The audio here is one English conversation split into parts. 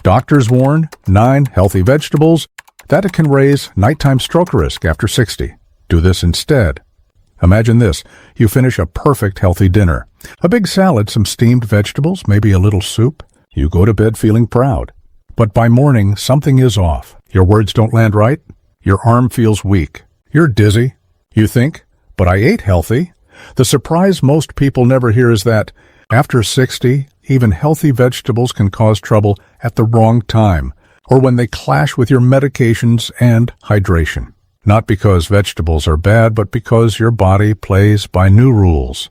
Doctors warn 9 healthy vegetables that it can raise nighttime stroke risk after 60. Do this instead. Imagine this. You finish a perfect healthy dinner. A big salad, some steamed vegetables, maybe a little soup. You go to bed feeling proud. But by morning, something is off. Your words don't land right. Your arm feels weak. You're dizzy. You think, but I ate healthy. The surprise most people never hear is that after 60, even healthy vegetables can cause trouble at the wrong time, or when they clash with your medications and hydration. Not because vegetables are bad, but because your body plays by new rules.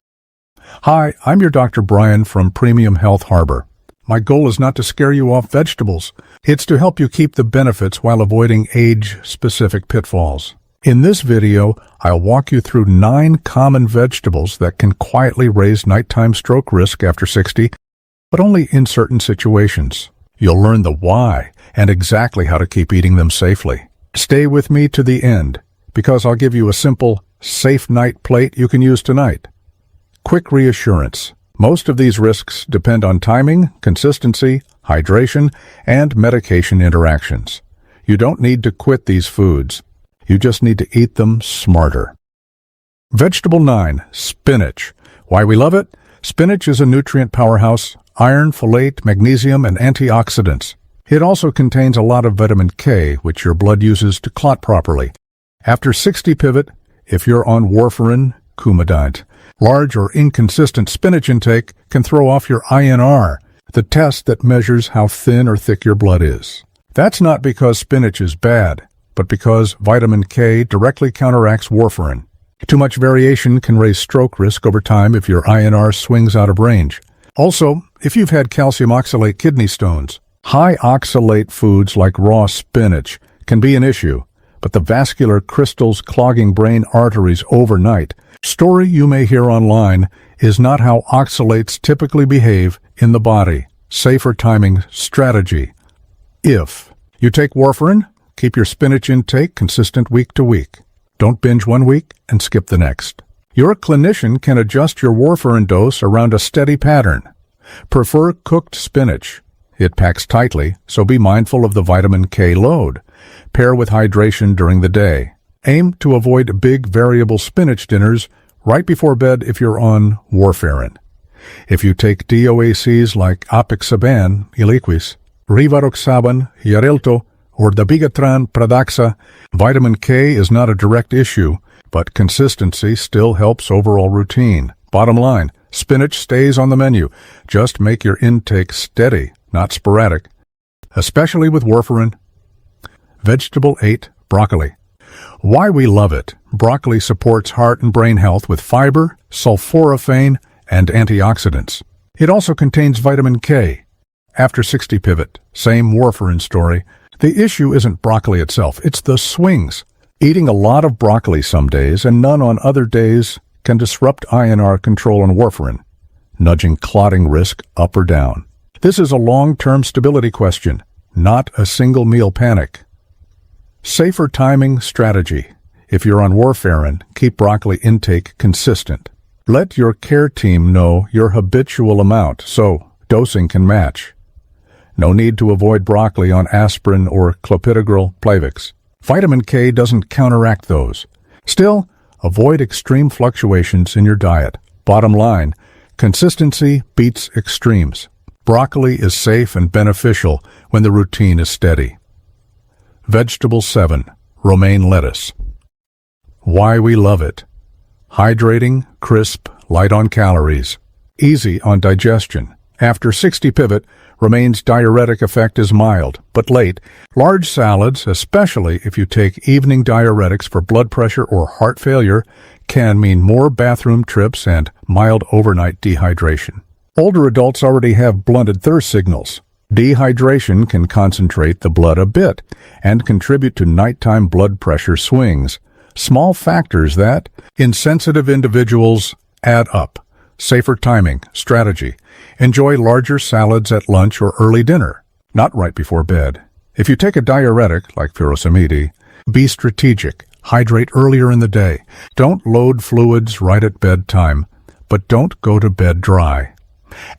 Hi, I'm your Dr. Brian from Premium Health Harbor. My goal is not to scare you off vegetables. It's to help you keep the benefits while avoiding age-specific pitfalls. In this video, I'll walk you through 9 common vegetables that can quietly raise nighttime stroke risk after 60, but only in certain situations. You'll learn the why and exactly how to keep eating them safely. Stay with me to the end, because I'll give you a simple, safe night plate you can use tonight. Quick reassurance. Most of these risks depend on timing, consistency, hydration, and medication interactions. You don't need to quit these foods. You just need to eat them smarter. Vegetable 9, spinach. Why we love it? Spinach is a nutrient powerhouse, iron, folate, magnesium, and antioxidants. It also contains a lot of vitamin K, which your blood uses to clot properly. After 60 pivot, if you're on Warfarin, Coumadint. Large or inconsistent spinach intake can throw off your INR, the test that measures how thin or thick your blood is. That's not because spinach is bad, but because vitamin K directly counteracts warfarin. Too much variation can raise stroke risk over time if your INR swings out of range. Also, if you've had calcium oxalate kidney stones, high oxalate foods like raw spinach can be an issue, but the vascular crystals clogging brain arteries overnight, story you may hear online, is not how oxalates typically behave in the body. Safer timing strategy. If you take warfarin, keep your spinach intake consistent week to week. Don't binge one week and skip the next. Your clinician can adjust your warfarin dose around a steady pattern. Prefer cooked spinach. It packs tightly, so be mindful of the vitamin K load. Pair with hydration during the day. Aim to avoid big variable spinach dinners right before bed if you're on warfarin. If you take DOACs like apixaban, Eliquis, rivaroxaban, Xarelto, or dabigatran, Pradaxa, vitamin K is not a direct issue, but consistency still helps overall routine. Bottom line, spinach stays on the menu. Just make your intake steady, not sporadic, especially with warfarin. Vegetable 8, broccoli. Why we love it. Broccoli supports heart and brain health with fiber, sulforaphane, and antioxidants. It also contains vitamin K. After 60 pivot, same warfarin story. The issue isn't broccoli itself, it's the swings. Eating a lot of broccoli some days and none on other days can disrupt INR control on warfarin, nudging clotting risk up or down. This is a long-term stability question, not a single meal panic. Safer timing strategy. If you're on warfarin, keep broccoli intake consistent. Let your care team know your habitual amount so dosing can match. No need to avoid broccoli on aspirin or clopidogrel, Plavix. Vitamin K doesn't counteract those. Still, avoid extreme fluctuations in your diet. Bottom line, consistency beats extremes. Broccoli is safe and beneficial when the routine is steady. Vegetable 7, romaine lettuce. Why we love it. Hydrating, crisp, light on calories, easy on digestion. After 60 pivot, romaine's diuretic effect is mild, but late. Large salads, especially if you take evening diuretics for blood pressure or heart failure, can mean more bathroom trips and mild overnight dehydration. Older adults already have blunted thirst signals. Dehydration can concentrate the blood a bit and contribute to nighttime blood pressure swings. Small factors that, in sensitive individuals, add up. Safer timing, strategy. Enjoy larger salads at lunch or early dinner, not right before bed. If you take a diuretic, like furosemide, be strategic. Hydrate earlier in the day. Don't load fluids right at bedtime, but don't go to bed dry.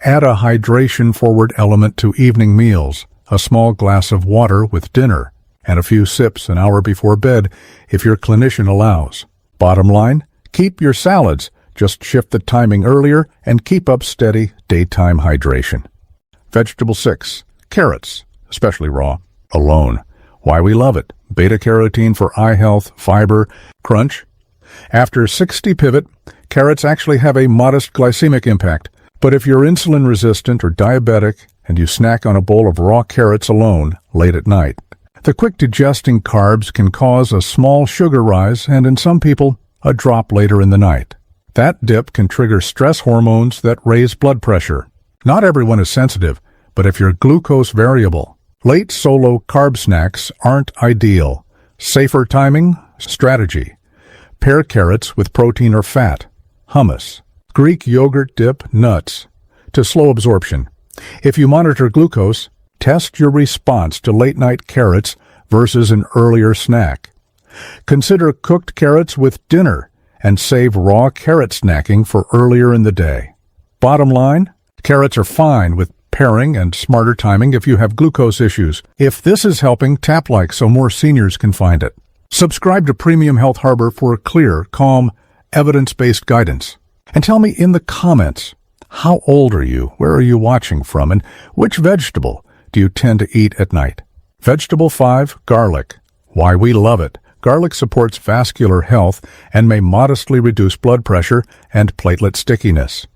Add a hydration-forward element to evening meals, a small glass of water with dinner, and a few sips an hour before bed if your clinician allows. Bottom line, keep your salads, just shift the timing earlier and keep up steady daytime hydration. Vegetable 6. Carrots, especially raw, alone. Why we love it. Beta-carotene for eye health, fiber, crunch. After 60 pivot, carrots actually have a modest glycemic impact. But if you're insulin resistant or diabetic and you snack on a bowl of raw carrots alone late at night, the quick digesting carbs can cause a small sugar rise and in some people, a drop later in the night. That dip can trigger stress hormones that raise blood pressure. Not everyone is sensitive, but if you're glucose variable, late solo carb snacks aren't ideal. Safer timing, strategy. Pair carrots with protein or fat, hummus, Greek yogurt dip, nuts, to slow absorption. If you monitor glucose, test your response to late-night carrots versus an earlier snack. Consider cooked carrots with dinner and save raw carrot snacking for earlier in the day. Bottom line, carrots are fine with pairing and smarter timing if you have glucose issues. If this is helping, tap like so more seniors can find it. Subscribe to Premium Health Harbor for clear, calm, evidence-based guidance. And tell me in the comments, how old are you, where are you watching from, and which vegetable do you tend to eat at night? Vegetable 5, garlic. Why we love it. Garlic supports vascular health and may modestly reduce blood pressure and platelet stickiness.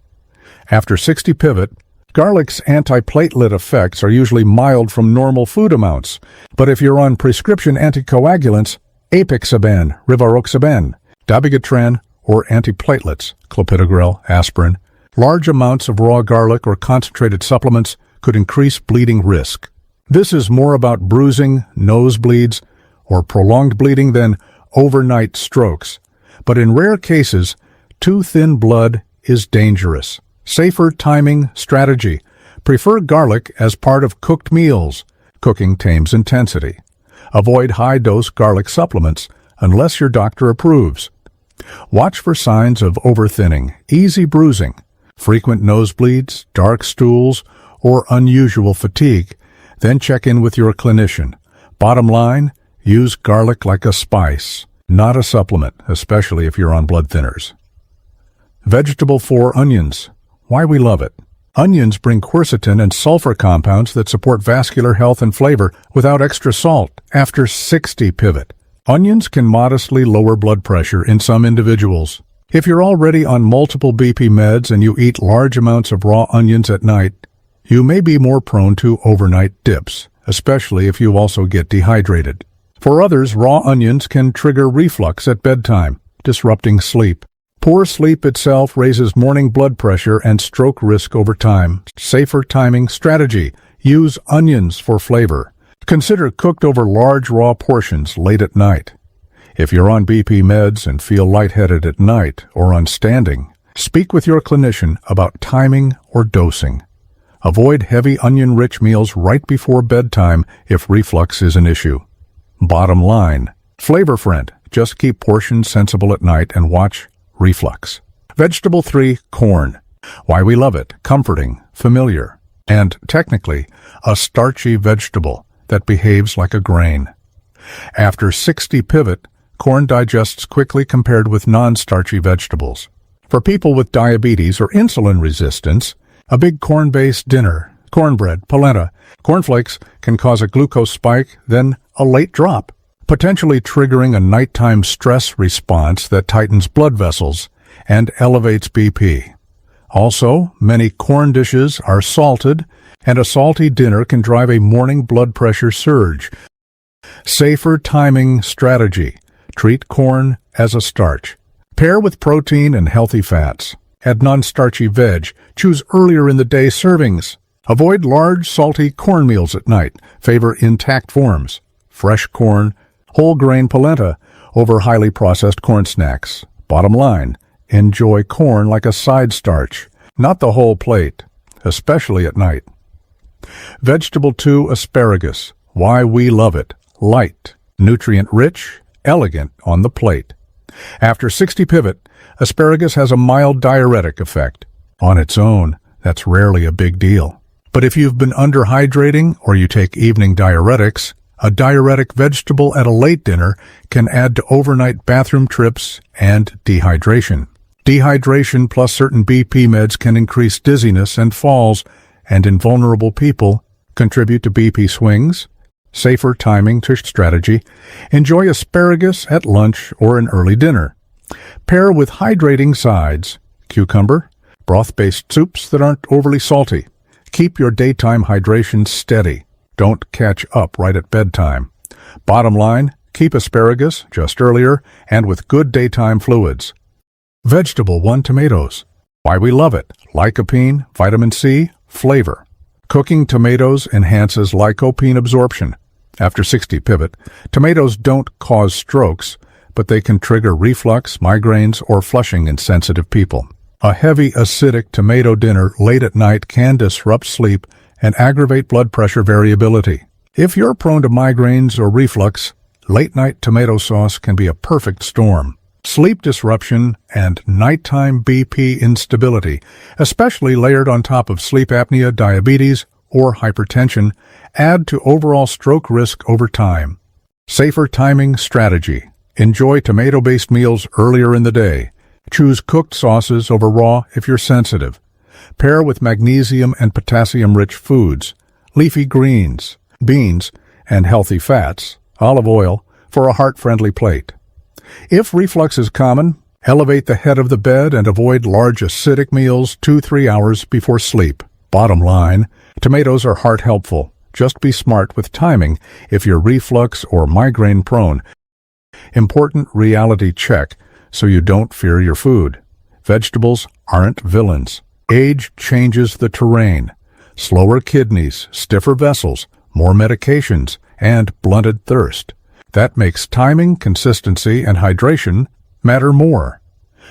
After 60 pivot, garlic's antiplatelet effects are usually mild from normal food amounts. But if you're on prescription anticoagulants, apixaban, rivaroxaban, dabigatran, or antiplatelets, clopidogrel, aspirin, large amounts of raw garlic or concentrated supplements could increase bleeding risk. This is more about bruising, nosebleeds, or prolonged bleeding than overnight strokes. But in rare cases, too thin blood is dangerous. Safer timing strategy. Prefer garlic as part of cooked meals. Cooking tames intensity. Avoid high-dose garlic supplements unless your doctor approves. Watch for signs of overthinning, easy bruising, frequent nosebleeds, dark stools, or unusual fatigue. Then check in with your clinician. Bottom line, use garlic like a spice, not a supplement, especially if you're on blood thinners. Vegetable 4, onions. Why we love it. Onions bring quercetin and sulfur compounds that support vascular health and flavor without extra salt. After 60 pivot, onions can modestly lower blood pressure in some individuals. If you're already on multiple BP meds and you eat large amounts of raw onions at night, you may be more prone to overnight dips, especially if you also get dehydrated. For others, raw onions can trigger reflux at bedtime, disrupting sleep. Poor sleep itself raises morning blood pressure and stroke risk over time. Safer timing strategy. Use onions for flavor. Consider cooked over large raw portions late at night. If you're on BP meds and feel lightheaded at night or on standing, speak with your clinician about timing or dosing. Avoid heavy onion-rich meals right before bedtime if reflux is an issue. Bottom line, flavor friend, just keep portions sensible at night and watch reflux. Vegetable 3, corn. Why we love it, comforting, familiar, and technically a starchy vegetable that behaves like a grain. After 60 pivot, corn digests quickly compared with non-starchy vegetables. For people with diabetes or insulin resistance, a big corn-based dinner, cornbread, polenta, cornflakes can cause a glucose spike, then a late drop, potentially triggering a nighttime stress response that tightens blood vessels and elevates BP. Also, many corn dishes are salted, and a salty dinner can drive a morning blood pressure surge. Safer timing strategy. Treat corn as a starch. Pair with protein and healthy fats. Add non-starchy veg. Choose earlier in the day servings. Avoid large, salty corn meals at night. Favor intact forms. Fresh corn, whole grain polenta over highly processed corn snacks. Bottom line, enjoy corn like a side starch, not the whole plate, especially at night. Vegetable 2, asparagus. Why we love it. Light, nutrient-rich, elegant on the plate. After 60 pivot, asparagus has a mild diuretic effect. On its own, that's rarely a big deal. But if you've been underhydrating or you take evening diuretics, a diuretic vegetable at a late dinner can add to overnight bathroom trips and dehydration. Dehydration plus certain BP meds can increase dizziness and falls, and in vulnerable people, contribute to BP swings. Safer timing to strategy. Enjoy asparagus at lunch or an early dinner. Pair with hydrating sides, cucumber, broth-based soups that aren't overly salty. Keep your daytime hydration steady. Don't catch up right at bedtime. Bottom line, keep asparagus just earlier and with good daytime fluids. Vegetable 1 tomatoes. Why we love it. Lycopene, vitamin C, flavor. Cooking tomatoes enhances lycopene absorption. After 60 pivot, tomatoes don't cause strokes, but they can trigger reflux, migraines, or flushing in sensitive people. A heavy acidic tomato dinner late at night can disrupt sleep and aggravate blood pressure variability. If you're prone to migraines or reflux, late-night tomato sauce can be a perfect storm. Sleep disruption and nighttime BP instability, especially layered on top of sleep apnea, diabetes, or hypertension, add to overall stroke risk over time. Safer timing strategy. Enjoy tomato-based meals earlier in the day. Choose cooked sauces over raw if you're sensitive. Pair with magnesium and potassium-rich foods, leafy greens, beans, and healthy fats, olive oil, for a heart-friendly plate. If reflux is common, elevate the head of the bed and avoid large acidic meals 2-3 hours before sleep. Bottom line, tomatoes are heart-helpful. Just be smart with timing if you're reflux or migraine-prone. Important reality check so you don't fear your food. Vegetables aren't villains. Age changes the terrain. Slower kidneys, stiffer vessels, more medications, and blunted thirst. That makes timing, consistency, and hydration matter more.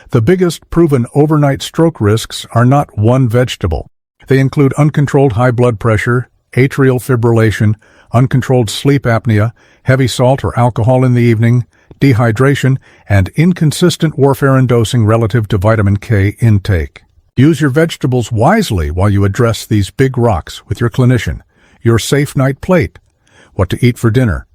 The biggest proven overnight stroke risks are not one vegetable. They include uncontrolled high blood pressure, atrial fibrillation, uncontrolled sleep apnea, heavy salt or alcohol in the evening, dehydration, and inconsistent warfarin dosing relative to vitamin K intake. Use your vegetables wisely while you address these big rocks with your clinician. Your safe night plate. What to eat for dinner.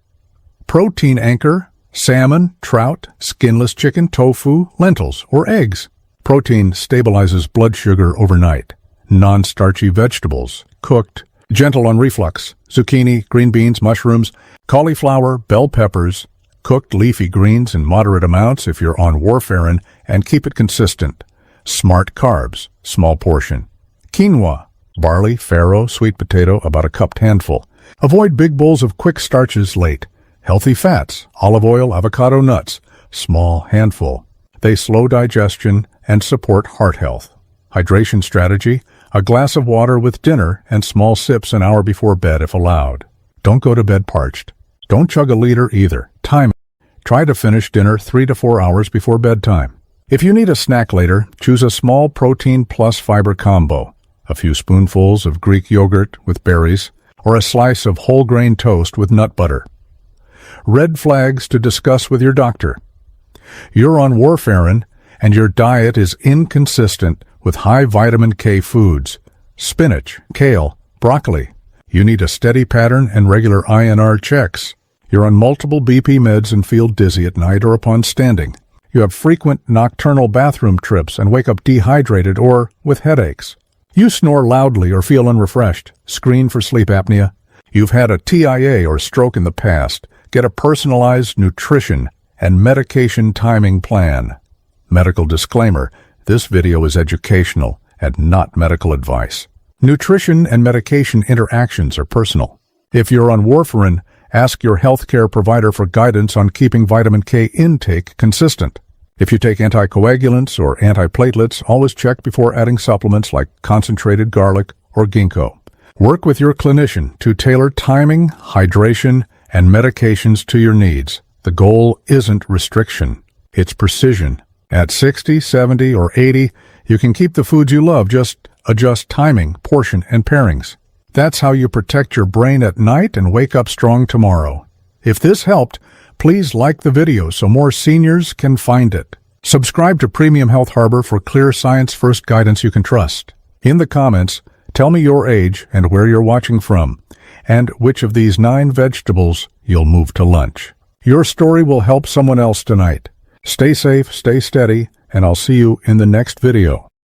Protein anchor, salmon, trout, skinless chicken, tofu, lentils, or eggs. Protein stabilizes blood sugar overnight. Non-starchy vegetables, cooked, gentle on reflux, zucchini, green beans, mushrooms, cauliflower, bell peppers, cooked leafy greens in moderate amounts if you're on warfarin, and keep it consistent. Smart carbs, small portion. Quinoa, barley, farro, sweet potato, about a cupped handful. Avoid big bowls of quick starches late. Healthy fats, olive oil, avocado nuts, small handful. They slow digestion and support heart health. Hydration strategy, a glass of water with dinner and small sips an hour before bed if allowed. Don't go to bed parched. Don't chug a liter either. Time. Try to finish dinner 3 to 4 hours before bedtime. If you need a snack later, choose a small protein plus fiber combo, a few spoonfuls of Greek yogurt with berries, or a slice of whole grain toast with nut butter. Red flags to discuss with your doctor. You're on warfarin, and your diet is inconsistent with high vitamin K foods, spinach, kale, broccoli. You need a steady pattern and regular INR checks. You're on multiple BP meds and feel dizzy at night or upon standing. You have frequent nocturnal bathroom trips and wake up dehydrated or with headaches. You snore loudly or feel unrefreshed. Screen for sleep apnea. You've had a TIA or stroke in the past. Get a personalized nutrition and medication timing plan. Medical disclaimer, this video is educational and not medical advice. Nutrition and medication interactions are personal. If you're on warfarin, ask your healthcare provider for guidance on keeping vitamin K intake consistent. If you take anticoagulants or antiplatelets, always check before adding supplements like concentrated garlic or ginkgo. Work with your clinician to tailor timing, hydration, and medications to your needs. The goal isn't restriction, it's precision. At 60, 70, or 80, you can keep the foods you love, just adjust timing, portion, and pairings. That's how you protect your brain at night and wake up strong tomorrow. If this helped, please like the video so more seniors can find it. Subscribe to Premium Health Harbor for clear science-first guidance you can trust. In the comments, Tell me your age and where you're watching from, and which of these 9 vegetables you'll move to lunch. Your story will help someone else tonight. Stay safe, stay steady, and I'll see you in the next video.